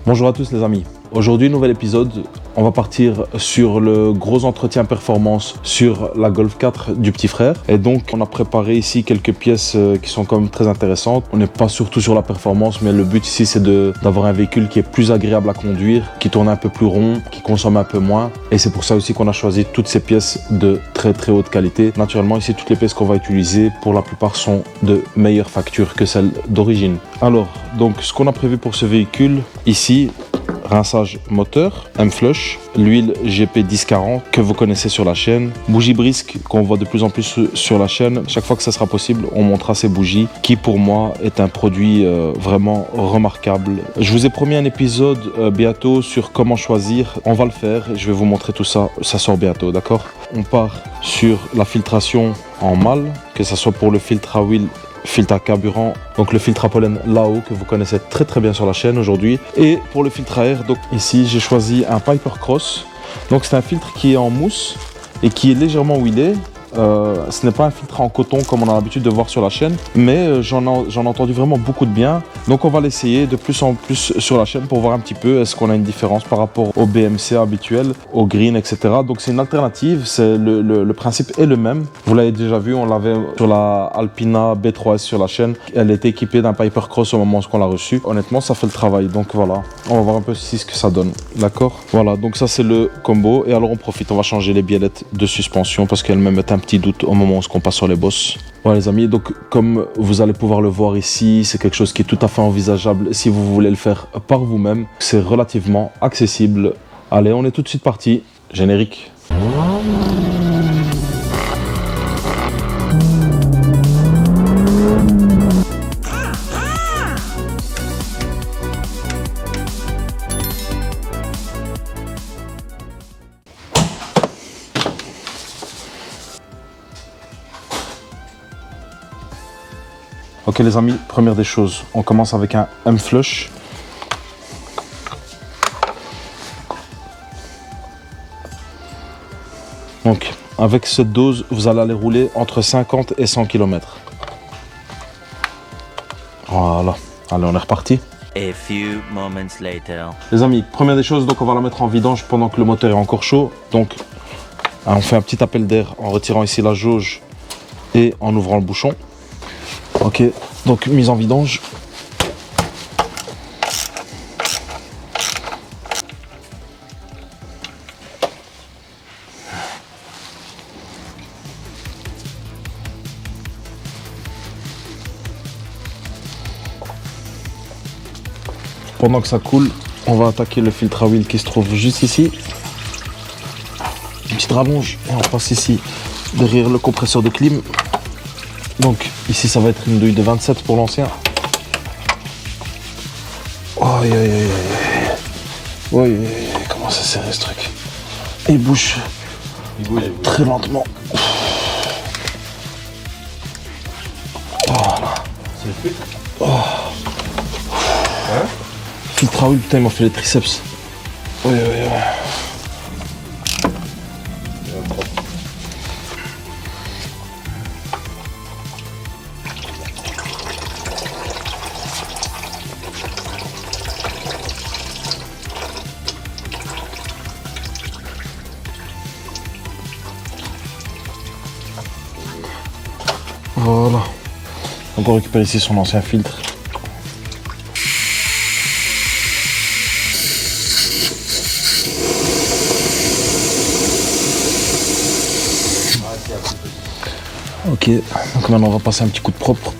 Bonjour à tous les amis. Aujourd'hui, nouvel épisode. On va partir sur le gros entretien performance sur la Golf 4 du petit frère. Et donc, on a préparé ici quelques pièces qui sont quand même très intéressantes. On n'est pas surtout sur la performance, mais le but ici, c'est d'avoir un véhicule qui est plus agréable à conduire, qui tourne un peu plus rond, qui consomme un peu moins. Et c'est pour ça aussi qu'on a choisi toutes ces pièces de très haute qualité. Naturellement, ici, toutes les pièces qu'on va utiliser, pour la plupart, sont de meilleure facture que celles d'origine. Alors, donc, ce qu'on a prévu pour ce véhicule, ici, rinçage moteur, M-Flush, l'huile GP 1040 que vous connaissez sur la chaîne, bougie brisque qu'on voit de plus en plus sur la chaîne. Chaque fois que ça sera possible, on montrera ces bougies qui pour moi est un produit vraiment remarquable. Je vous ai promis un épisode bientôt sur comment choisir. On va le faire, je vais vous montrer tout ça, ça sort bientôt, d'accord? On part sur la filtration en mâle, que ce soit pour le filtre à huile, filtre à carburant, donc le filtre à pollen là-haut que vous connaissez très bien sur la chaîne aujourd'hui. Et pour le filtre à air, donc ici j'ai choisi un Piper Cross. Donc c'est un filtre qui est en mousse et qui est légèrement huilé. Ce n'est pas un filtre en coton comme on a l'habitude de voir sur la chaîne, mais j'en ai entendu vraiment beaucoup de bien. Donc on va l'essayer de plus en plus sur la chaîne pour voir un petit peu est-ce qu'on a une différence par rapport au BMC habituel, au green, etc. Donc c'est une alternative, le principe est le même. Vous l'avez déjà vu, on l'avait sur la Alpina B3S sur la chaîne. Elle était équipée d'un Piper Cross au moment où on l'a reçu. Honnêtement, ça fait le travail. Donc voilà, on va voir un peu ici ce que ça donne. D'accord? Voilà, donc ça c'est le combo. Et alors on profite, on va changer les biellettes de suspension parce qu'elles-mêmes mettent un petit doute au moment où on passe sur les bosses. Voilà les amis, donc comme vous allez pouvoir le voir ici, c'est quelque chose qui est tout à fait envisageable si vous voulez le faire par vous-même. C'est relativement accessible. Allez, on est tout de suite parti. Générique. Ok les amis, première des choses, on commence avec un M-Flush. Donc avec cette dose, vous allez aller rouler entre 50 et 100 km. Voilà, allez on est reparti. A few moments later. Les amis, première des choses, donc on va la mettre en vidange pendant que le moteur est encore chaud. Donc on fait un petit appel d'air en retirant ici la jauge et en ouvrant le bouchon. Ok, donc mise en vidange. Pendant que ça coule, on va attaquer le filtre à huile qui se trouve juste ici. Une petite rallonge et on passe ici derrière le compresseur de clim. Donc ici ça va être une douille de 27 pour l'ancien. Aïe aïe aïe aïe. Aïe aïe aïe, comment c'est serré ce truc. Il bouge très lentement. Voilà. C'est le filtre. Hein? Filtre à huile, putain il m'a fait les triceps. Aïe aïe aïe. Voilà. Donc on récupère ici son ancien filtre. Ok, donc maintenant on va passer un petit coup de propre.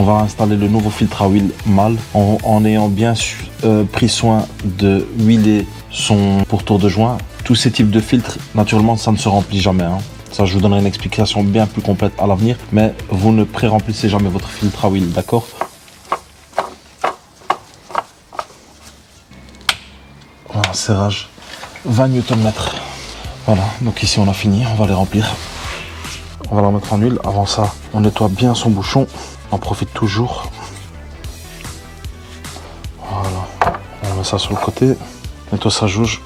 On va installer le nouveau filtre à huile mâle en ayant bien pris soin de huiler son pourtour de joint. Tous ces types de filtres, naturellement, ça ne se remplit jamais. Ça, je vous donnerai une explication bien plus complète à l'avenir, mais vous ne pré-remplissez jamais votre filtre à huile, d'accord? serrage 20 Nm. Voilà, donc ici on a fini, on va les remplir. On va la mettre en huile. Avant ça, on nettoie bien son bouchon. On en profite toujours. Voilà, on met ça sur le côté. Nettoie sa jauge.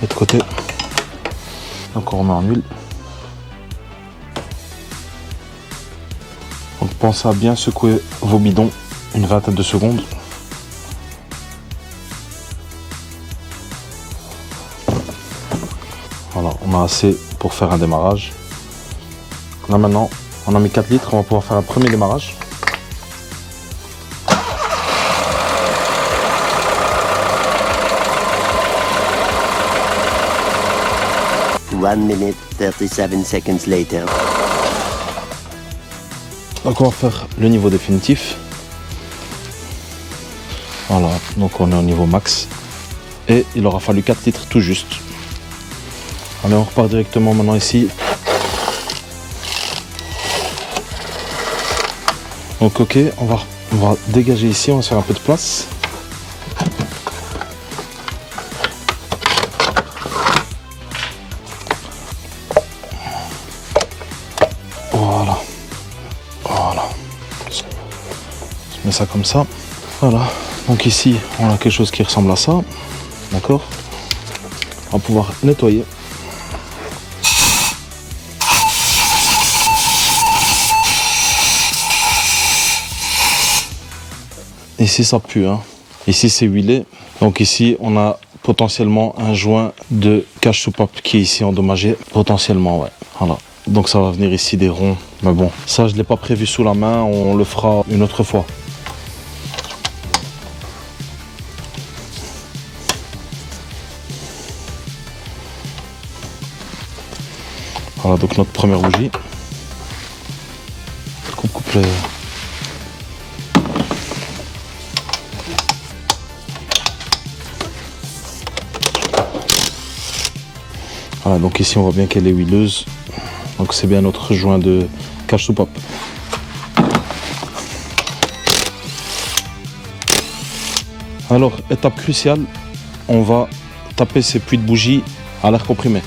Et de côté. Donc on remet en huile. Donc pensez à bien secouer vos bidons une vingtaine de secondes. Voilà, on a assez pour faire un démarrage. Là maintenant, on a mis 4 litres, on va pouvoir faire un premier démarrage. One minute, 37 seconds later. Donc on va faire le niveau définitif. Voilà, donc on est au niveau max. Et il aura fallu 4 litres tout juste. Allez, on repart directement maintenant ici. Donc ok, on va dégager ici, on va se faire un peu de place. Voilà. Voilà. Je mets ça comme ça. Voilà. Donc ici, on a quelque chose qui ressemble à ça. D'accord? On va pouvoir nettoyer. Ici ça pue, hein. Ici c'est huilé. Donc ici on a potentiellement un joint de cache soupape qui est ici endommagé. Potentiellement, ouais. Voilà. Donc ça va venir ici des ronds. Mais bon, ça je ne l'ai pas prévu sous la main. On le fera une autre fois. Voilà donc notre première bougie. On coupe les... Voilà, donc ici on voit bien qu'elle est huileuse. Donc c'est bien notre joint de cache soupape. Alors, étape cruciale, on va taper ces puits de bougie à l'air comprimé.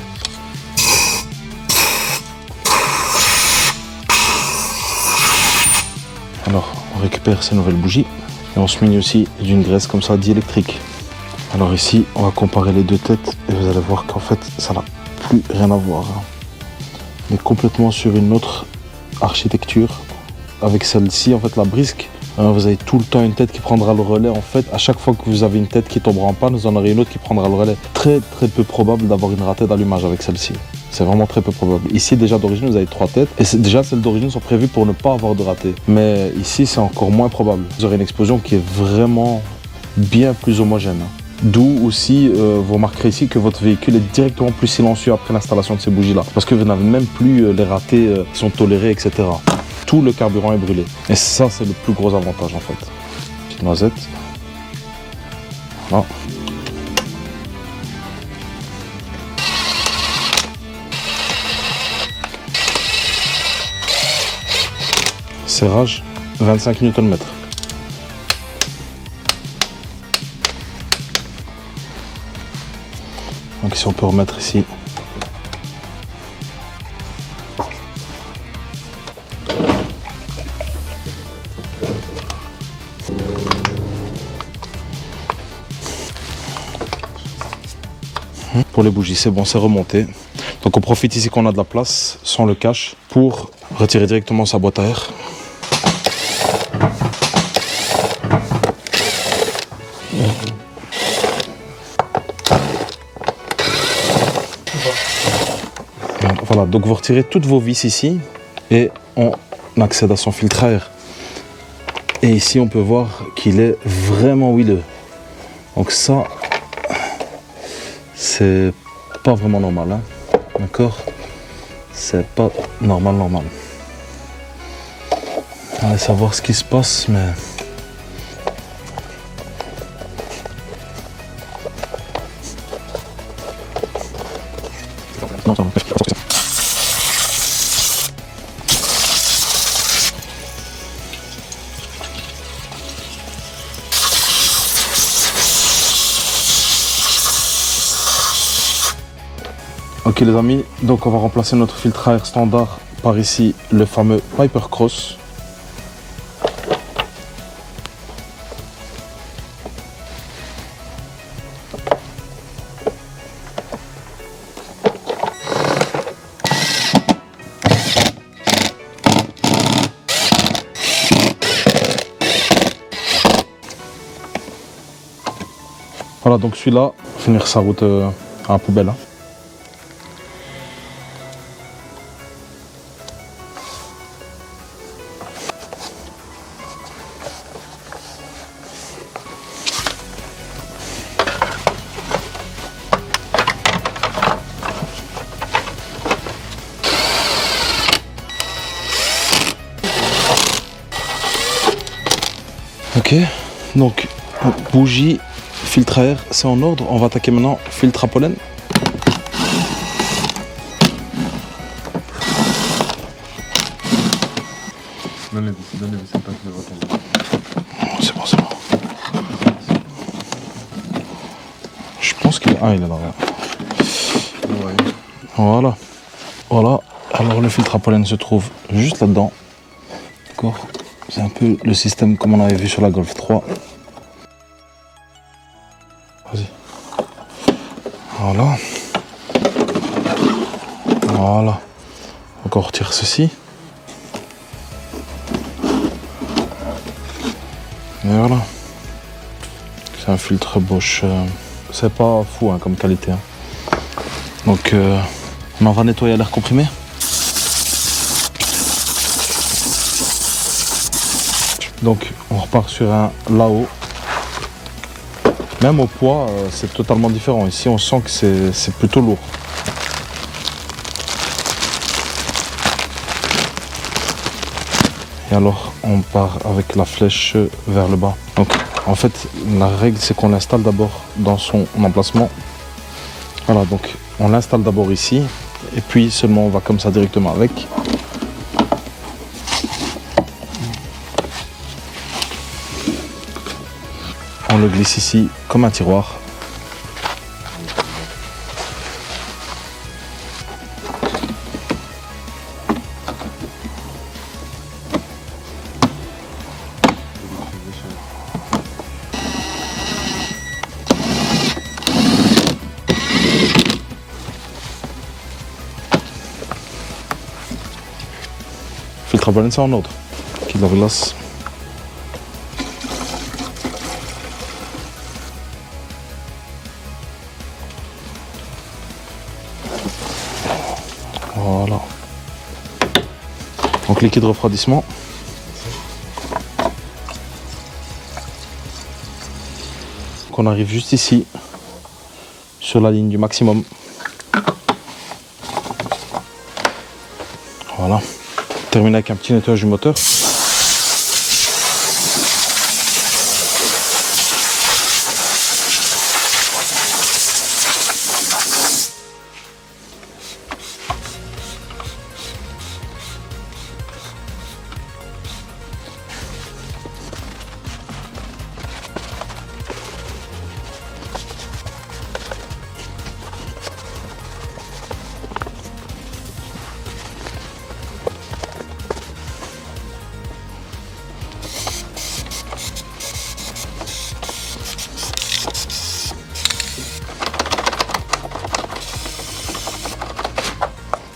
Alors, on récupère ces nouvelles bougies et on se muni aussi d'une graisse comme ça diélectrique. Alors ici, on va comparer les deux têtes et vous allez voir qu'en fait, ça n'a plus rien à voir. On est complètement sur une autre architecture. Avec celle-ci, en fait, la brisque, vous avez tout le temps une tête qui prendra le relais. En fait, à chaque fois que vous avez une tête qui tombera en panne, vous en aurez une autre qui prendra le relais. Très très peu probable d'avoir une ratée d'allumage avec celle-ci. C'est vraiment très peu probable. Ici, déjà d'origine, vous avez 3 têtes. Et déjà, celles d'origine sont prévues pour ne pas avoir de raté. Mais ici, c'est encore moins probable. Vous aurez une explosion qui est vraiment bien plus homogène. D'où aussi, vous remarquerez ici que votre véhicule est directement plus silencieux après l'installation de ces bougies-là. Parce que vous n'avez même plus les ratés qui sont tolérés, etc. Tout le carburant est brûlé. Et ça, c'est le plus gros avantage en fait. Petite noisette. Voilà. Serrage, 25 Nm. Donc si on peut remettre ici. Pour les bougies, c'est bon, c'est remonté. Donc on profite ici qu'on a de la place, sans le cache, pour retirer directement sa boîte à air. Voilà, donc vous retirez toutes vos vis ici et on accède à son filtre à air. Et ici on peut voir qu'il est vraiment huileux. Donc ça, c'est pas vraiment normal, hein. D'accord? C'est pas normal. On va savoir ce qui se passe, mais... Ok les amis, donc on va remplacer notre filtre à air standard par ici le fameux Piper Cross. Voilà, donc celui-là, finir sa route à la poubelle. Hein. Ok, donc bougie, filtre à air, c'est en ordre. On va attaquer maintenant filtre à pollen. Donnez-lui, c'est pas que je vais retomber. C'est bon, c'est bon. Je pense qu'il est... Ah, il est là. Ouais. Voilà. Voilà. Alors le filtre à pollen se trouve juste là-dedans. D'accord. C'est un peu le système comme on avait vu sur la Golf 3. Vas-y. Voilà. Voilà. Donc on retire ceci. Et voilà. C'est un filtre Bosch. C'est pas fou hein, comme qualité. Hein. Donc on en va nettoyer à l'air comprimé. Donc on repart sur un Lao. Même au poids, c'est totalement différent. Ici on sent que c'est plutôt lourd. Et alors on part avec la flèche vers le bas. Donc en fait la règle c'est qu'on l'installe d'abord dans son emplacement. Voilà, donc on l'installe d'abord ici et puis seulement on va comme ça directement avec. On le glisse ici comme un tiroir. Filtre à pollen, c'est en ordre. Qui de la glace. Voilà. Donc liquide refroidissement. Donc on arrive juste ici, sur la ligne du maximum. Voilà. Terminer avec un petit nettoyage du moteur.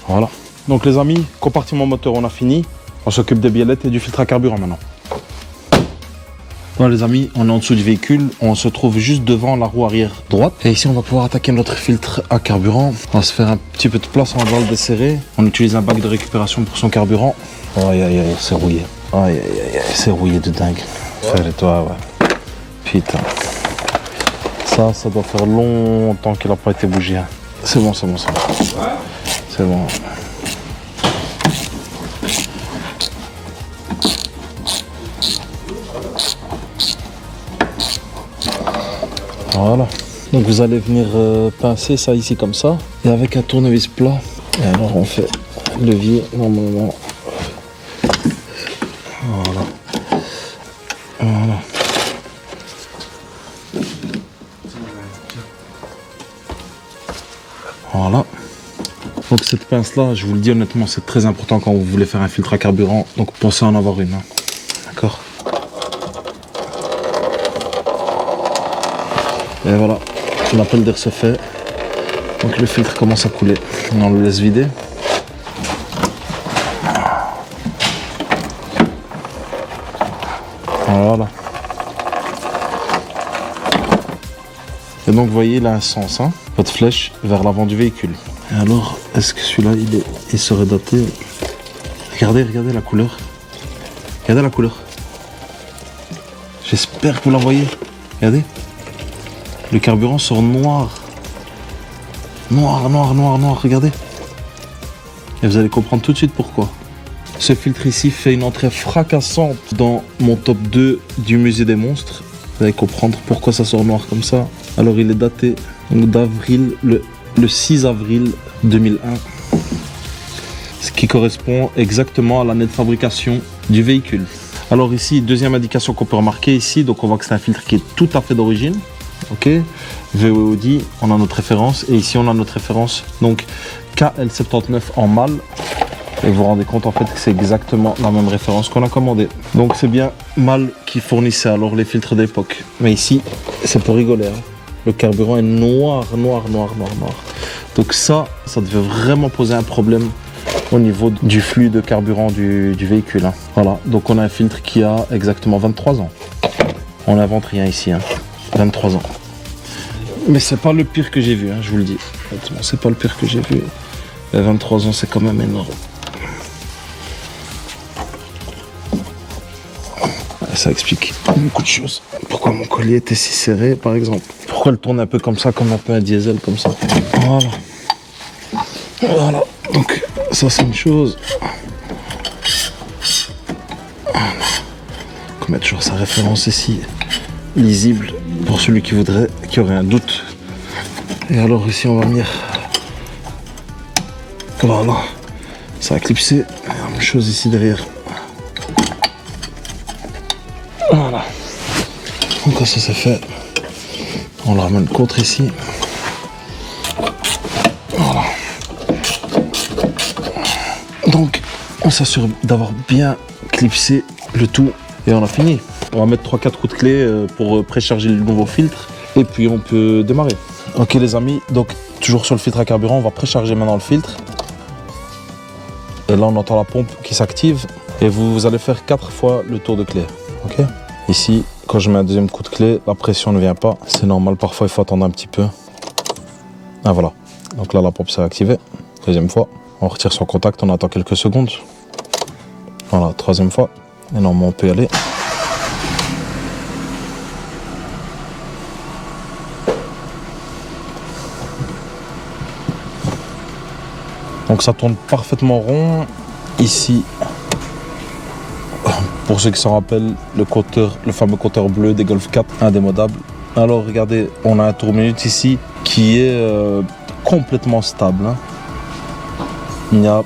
Voilà. Donc les amis, compartiment moteur on a fini. On s'occupe des biellettes et du filtre à carburant maintenant. Voilà les amis, on est en dessous du véhicule. On se trouve juste devant la roue arrière droite. Et ici on va pouvoir attaquer notre filtre à carburant. On va se faire un petit peu de place, on va le desserrer. On utilise un bac de récupération pour son carburant. Aïe aïe aïe, c'est rouillé. Aïe aïe aïe, c'est rouillé de dingue. Fais-le-toi, ouais. Putain. Ça doit faire longtemps qu'il n'a pas été bougé. Hein. C'est bon, c'est bon, c'est bon. C'est bon. Voilà. Donc vous allez venir pincer ça ici comme ça. Et avec un tournevis plat. Et alors on fait levier normalement. Voilà. Voilà. Voilà. Donc cette pince là, je vous le dis honnêtement, c'est très important quand vous voulez faire un filtre à carburant, donc pensez à en avoir une, hein. D'accord. Et voilà, l'appel d'air se fait, donc le filtre commence à couler, on le laisse vider. Voilà. Et donc vous voyez, il a un sens, hein, votre flèche vers l'avant du véhicule. Et alors, est-ce que celui-là, il serait daté? Regardez la couleur. Regardez la couleur. J'espère que vous la voyez. Regardez. Le carburant sort noir. Noir, regardez. Et vous allez comprendre tout de suite pourquoi. Ce filtre ici fait une entrée fracassante dans mon top 2 du musée des monstres. Vous allez comprendre pourquoi ça sort noir comme ça. Alors il est daté d'avril, le 6 avril 2001. Ce qui correspond exactement à l'année de fabrication du véhicule. Alors ici, deuxième indication qu'on peut remarquer ici, donc on voit que c'est un filtre qui est tout à fait d'origine. Ok, VO Audi, on a notre référence, et ici on a notre référence, donc KL79 en mâle. Et vous vous rendez compte en fait que c'est exactement la même référence qu'on a commandé. Donc c'est bien mâle qui fournissait alors les filtres d'époque. Mais ici, c'est pour rigoler, hein. Le carburant est noir. Donc ça devait vraiment poser un problème au niveau du flux de carburant du véhicule, hein. Voilà, donc on a un filtre qui a exactement 23 ans. On n'invente rien ici, hein. 23 ans. Mais c'est pas le pire que j'ai vu, hein, je vous le dis. C'est pas le pire que j'ai vu. 23 ans, c'est quand même énorme. Ça explique beaucoup de choses. Pourquoi mon collier était si serré, par exemple. Pourquoi elle tourne un peu comme ça, comme un peu un diesel, comme ça. Voilà. Donc, ça, c'est une chose. On met toujours sa référence ici, lisible, pour celui qui aurait un doute. Et alors, ici, on va venir. Voilà. Ça a clipsé. La même chose ici derrière. Voilà. Donc quand ça c'est fait, on le ramène contre ici. Voilà. Donc on s'assure d'avoir bien clipsé le tout et on a fini. On va mettre 3-4 coups de clé pour précharger le nouveau filtre et puis on peut démarrer. Ok les amis, donc toujours sur le filtre à carburant, on va précharger maintenant le filtre. Et là on entend la pompe qui s'active et vous allez faire 4 fois le tour de clé. Ok. Ici, quand je mets un deuxième coup de clé, la pression ne vient pas. C'est normal, parfois il faut attendre un petit peu. Ah voilà. Donc là, la pompe s'est activée. Deuxième fois. On retire son contact, on attend quelques secondes. Voilà, troisième fois. Et normalement, on peut y aller. Donc ça tourne parfaitement rond. Ici, pour ceux qui s'en rappellent, le fameux compteur bleu des Golf 4 indémodable. Alors regardez, on a un tour minute ici qui est complètement stable, hein. Il n'y a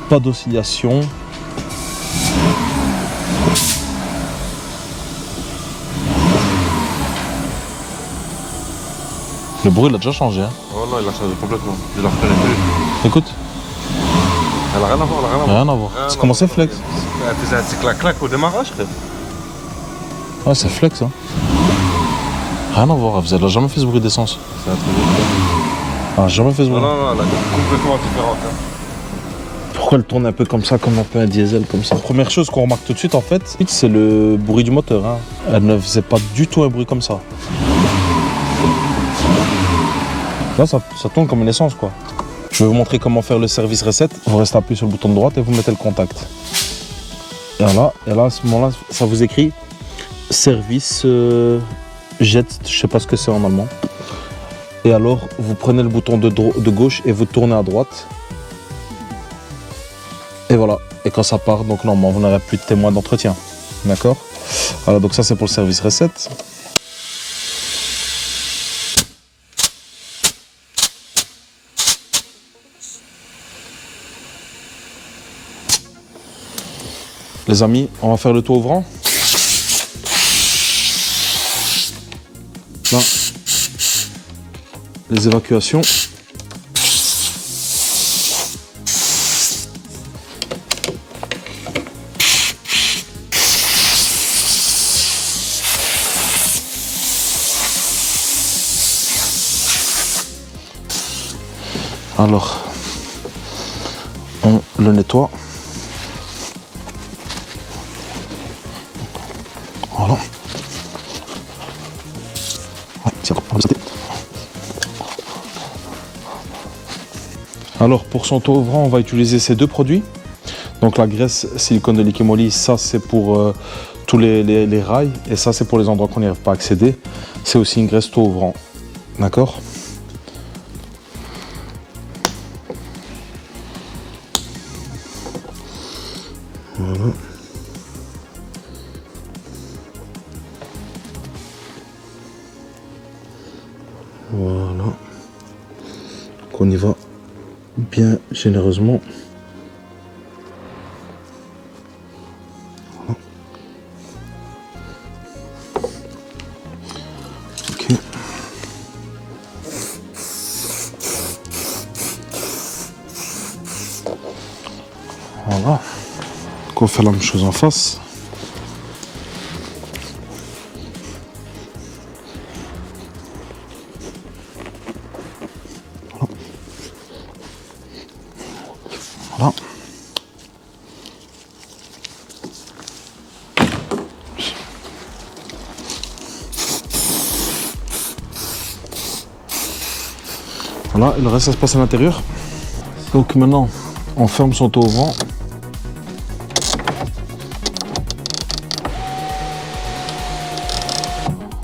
pas d'oscillation. Le bruit il a déjà changé, hein. Oh non, il a changé complètement. Je la reconnais plus. Écoute. Elle a rien à voir, Rien à voir. C'est comment c'est flex? Elle faisait un petit clac-clac au démarrage, frère. Ouais, c'est flex, hein. Rien à voir, elle a jamais fait ce bruit d'essence. C'est un truc. Elle a jamais fait ce bruit. Non, elle est complètement différente, hein. Pourquoi elle tourne un peu comme ça, comme un peu un diesel, comme ça? Première chose qu'on remarque tout de suite, en fait, c'est le bruit du moteur, hein. Elle ne faisait pas du tout un bruit comme ça. Là, ça tourne comme une essence, quoi. Je vais vous montrer comment faire le service reset. Vous restez appuyé sur le bouton de droite et vous mettez le contact. Et là à ce moment-là, ça vous écrit service jet, je sais pas ce que c'est en allemand. Et alors, vous prenez le bouton de gauche et vous tournez à droite. Et voilà. Et quand ça part, donc normalement, vous n'aurez plus de témoin d'entretien. D'accord? Voilà, donc ça c'est pour le service reset. Les amis, on va faire le tour ouvrant. Là, les évacuations. Alors, on le nettoie. Voilà. Alors pour son taux ouvrant, on va utiliser ces deux produits. Donc la graisse silicone de Liquimoli, ça c'est pour tous les rails et ça c'est pour les endroits qu'on n'y arrive pas à accéder. C'est aussi une graisse taux ouvrant. D'accord ? Voilà. Voilà. Donc on y va bien généreusement. Voilà. Ok. Voilà. Donc on fait la même chose en face. Voilà. Voilà, et le reste ça se passe à l'intérieur. Donc maintenant, on ferme son taux ouvrant.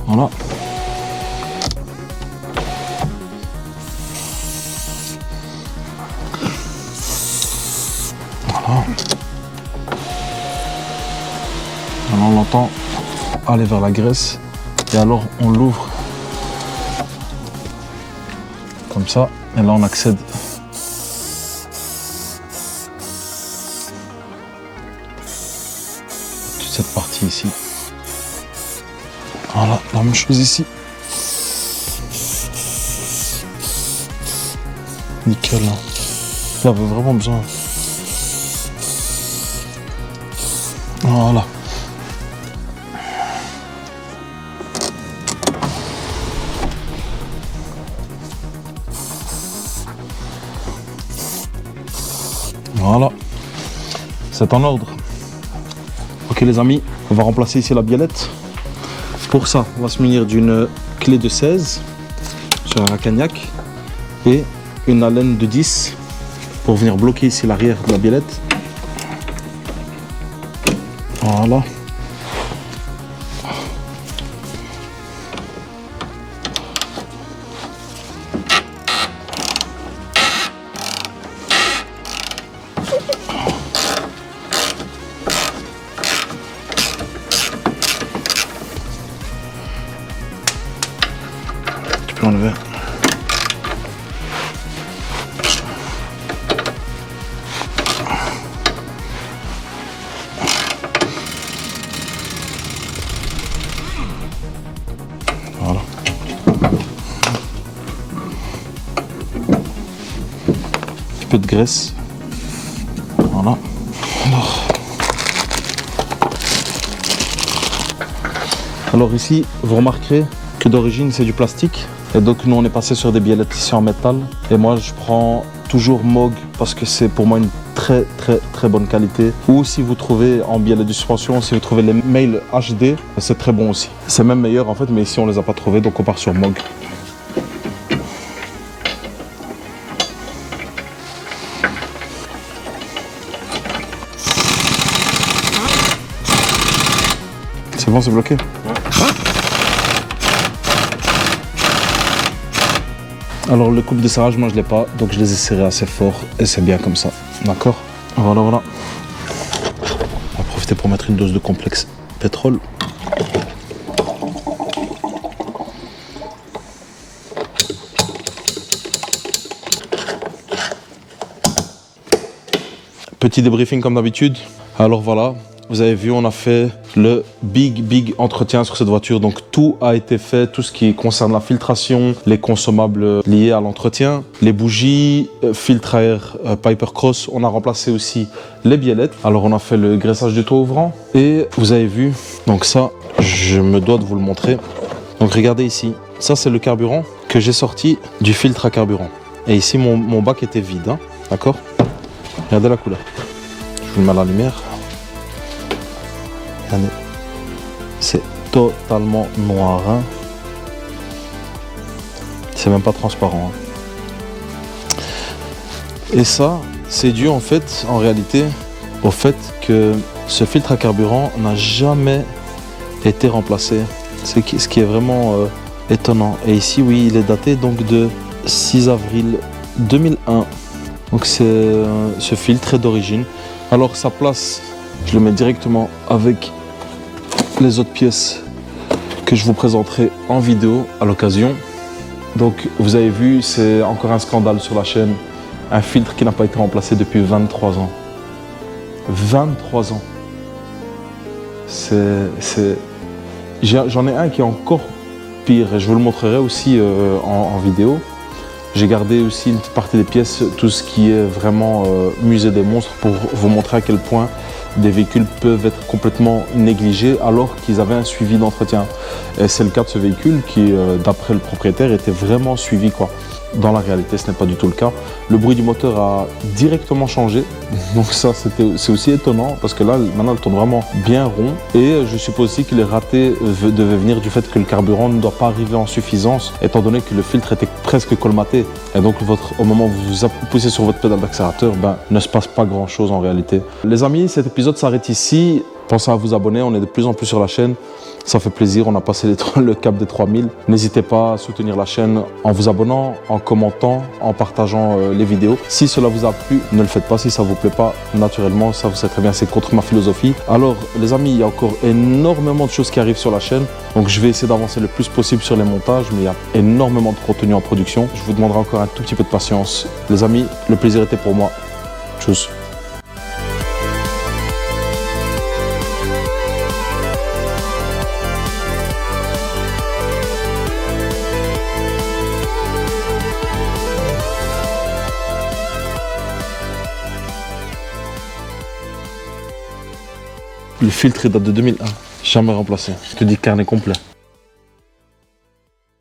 Voilà. Voilà. Alors on l'entend aller vers la graisse et alors on l'ouvre comme ça et là on accède toute cette partie ici. Voilà, la même chose ici. Nickel. Il avait vraiment besoin. Voilà. Voilà. C'est en ordre. Ok les amis, on va remplacer ici la biellette. Pour ça, on va se munir d'une clé de 16 sur un cagnac et une alène de 10 pour venir bloquer ici l'arrière de la biellette. Voilà. Tu peux enlever. Voilà. Un petit peu de graisse. Voilà. Alors ici, vous remarquerez que d'origine c'est du plastique. Et donc nous on est passé sur des biellettes ici en métal. Et moi je prends toujours Moog parce que c'est pour moi une très bonne qualité. Ou si vous trouvez en biellette de suspension, si vous trouvez les Mail HD, c'est très bon aussi. C'est même meilleur en fait, mais ici on les a pas trouvés, donc on part sur Moog. C'est bon, c'est bloqué. Alors le coupe de serrage, moi je l'ai pas, donc je les ai serrés assez fort et c'est bien comme ça. D'accord? Voilà, voilà. On va profiter pour mettre une dose de complexe pétrole. Petit débriefing comme d'habitude. Alors voilà, vous avez vu, on a fait le big entretien sur cette voiture. Donc tout a été fait, tout ce qui concerne la filtration, les consommables liés à l'entretien, les bougies, filtre à air Piper Cross. On a remplacé aussi les biellettes. Alors on a fait le graissage du taux ouvrant. Et vous avez vu, donc ça, je me dois de vous le montrer. Donc regardez ici, ça c'est le carburant que j'ai sorti du filtre à carburant. Et ici, mon bac était vide, hein, d'accord? Regardez la couleur. Je vous le mets à la lumière. Regardez. C'est totalement noir, hein. C'est même pas transparent, hein. Et ça, c'est dû en fait, en réalité, au fait que ce filtre à carburant n'a jamais été remplacé. Ce qui est vraiment étonnant. Et ici, oui, il est daté donc de 6 avril 2001. Donc ce filtre est d'origine. Alors sa place, je le mets directement avec les autres pièces que je vous présenterai en vidéo à l'occasion. Donc vous avez vu, c'est encore un scandale sur la chaîne. Un filtre qui n'a pas été remplacé depuis 23 ans. 23 ans. J'en ai un qui est encore pire et je vous le montrerai aussi en vidéo. J'ai gardé aussi une petite partie des pièces, tout ce qui est vraiment musée des monstres, pour vous montrer à quel point des véhicules peuvent être complètement négligés alors qu'ils avaient un suivi d'entretien. Et c'est le cas de ce véhicule qui, d'après le propriétaire, était vraiment suivi, quoi. Dans la réalité, ce n'est pas du tout le cas. Le bruit du moteur a directement changé. Donc ça, c'est aussi étonnant parce que là, maintenant, elle tourne vraiment bien rond. Et je suppose aussi que les ratés devaient venir du fait que le carburant ne doit pas arriver en suffisance, étant donné que le filtre était presque colmaté. Et donc, au moment où vous poussez sur votre pédale d'accélérateur, ne se passe pas grand-chose en réalité. Les amis, cet épisode s'arrête ici. Pensez à vous abonner, on est de plus en plus sur la chaîne. Ça fait plaisir, on a passé le cap des 3000. N'hésitez pas à soutenir la chaîne en vous abonnant, en commentant, en partageant les vidéos. Si cela vous a plu, ne le faites pas. Si ça vous plaît pas, naturellement, ça vous sait très bien, c'est contre ma philosophie. Alors les amis, il y a encore énormément de choses qui arrivent sur la chaîne. Donc je vais essayer d'avancer le plus possible sur les montages, mais il y a énormément de contenu en production. Je vous demanderai encore un tout petit peu de patience. Les amis, le plaisir était pour moi. Tchuss. Le filtre il date de 2001, jamais remplacé. Je te dis carnet complet.